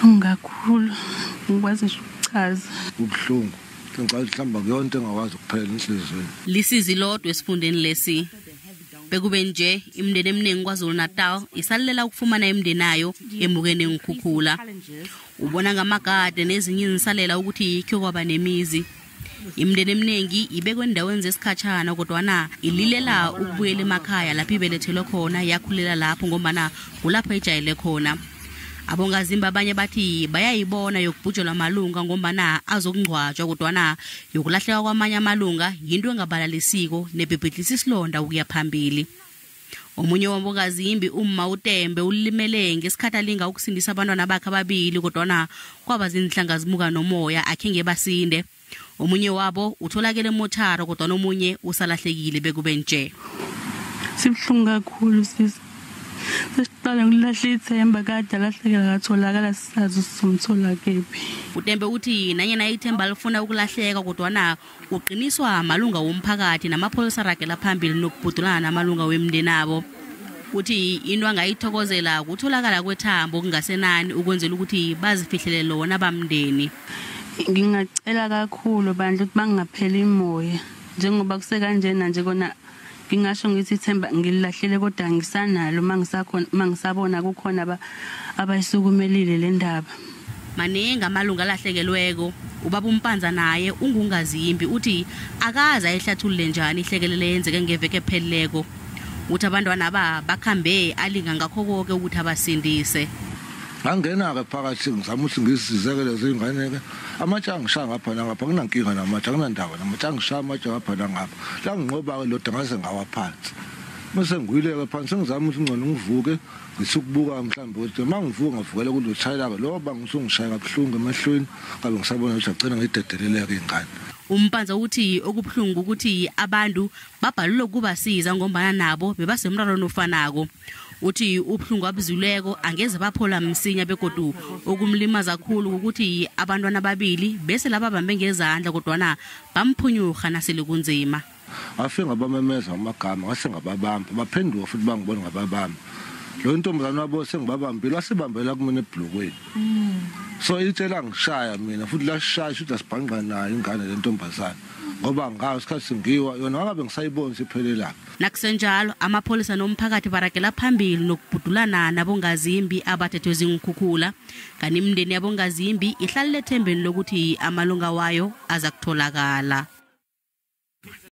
Kubuhlungu kakhulu ngikwazi ukuchaza. Kubuhlungu. Ngicela hlamba kuyonto engakwazi ukuphela enhlizweni. Lisizi lodwa esifundeni lesi. Bekube-nje imindeni eminingi KwaZulu-Natal isalela ukufumana imindeni nayo emukene ngikhukhula. Ubona ngamagade nezinye insalela ukuthi ikho kwaba nemizi. Imindeni eminingi ibekwe endaweni zesikhatshana kodwa ililela ukubuyela emakhaya lapho ibelethelwe khona yakhulela lapho ngoba kulapho ejayele khona. Abongazimba abanye bathi bayayibona yokubhujelwa amalunga ngoba azokungcwatshwa kodwa yokulahleka kwamanye amalunga yinto engabalalisiko nebhebhedlisa isilonda ukuya phambili. Omunye wabongazimbi uMawutembe ulimele ngesikhathi alinga ukusindisa abantwana bakhe ababili kodwa kwaba zinhlanga zimuka nomoya akhenge basinde. Omunye wabo utholakele emothara kodwa nomunye usalahlekile Bekube-nje. Sibhlungu kakhulu sisi. Sesiqala ngilahla ithemba kade alahlekela katholakala sisazi sizomthola kephi. Utembe uthi nanyena ithemba lifuna ukulahleka kodwa uqiniswa amalunga womphakathi namapholisa ragela phambili nokubhudulana namalunga wemndeni abo. Uthi into angayithokozela kutholakala kwethambo okungasenani ukwenzela ukuthi bazifihlele lona bamndeni. Ngingacela kakhulu bandla ukuthi bangapheli imoya njengoba kusekanjena nje kona ngingasho ngithi ithemba ngilahlele kodwa ngisanalo mangisabona kukhona abayisukumelile le ndaba. Maningi amalunga alahlekelweko ubaba uMpanza naye ungungazimbi uthi akaza ayihlathulule njani ihlekelele yenzeke ngeveke ephelileko. Uthi abantwana bakhambe alinga ngakho konke ukuthi abasindise. Angena ke phakathi ngizama ukuthi ngisizekele zingane ke amatsha ngishaya ngapha ngapha kunankinga namatsha kunandaba namatsha ngishaya amatsha ngapha ngapha la nginqoba ke loda ngase ngawaphansi mase ngiyileke phansi ngizama ukuthi ngcono ngivuke ngisukubuka mhlawumbe ukuthi mangivuka ngavukela kulo chayela ke lo bangisungishaya kabuhlungu emahlweni ngabe ngisabona ukuthi agcina ngidedeleleke ingane. Umpanza uthi okubuhlungu ukuthi abantu babhalule ukubasiza ngoba nabo bebasemrarweni ofanako. Uthi ubuhlungu abuzuleko angeze baphola msinya begodu okumlimaza kakhulu ukuthi abantwana ababili bese laba bambe ngezandla kodwa bamphunyuka nasele kunzima. Afike ngabamemeza amagama ngase ngababamba baphenduka futhi bangibona ngababamba. Lo ntombazana wabo sengibabambile wasibambela kumina ebhlokweni. So itshela ngishaya mina futhi lashaya ukuthi asibhanqa nayo ingane le ntombazana ngoba ngawo isikhathi singiwa yona ngabe ngisayibona siphelelana. Nakusenjalo amapholisa nomphakathi baragela phambili nokubhudulana nabongazimbi abathethwe ziinkhukhula kanti imindeni yabongazimbi ihlalele ethembeni lokuthi amalunga wayo aza kutholakala.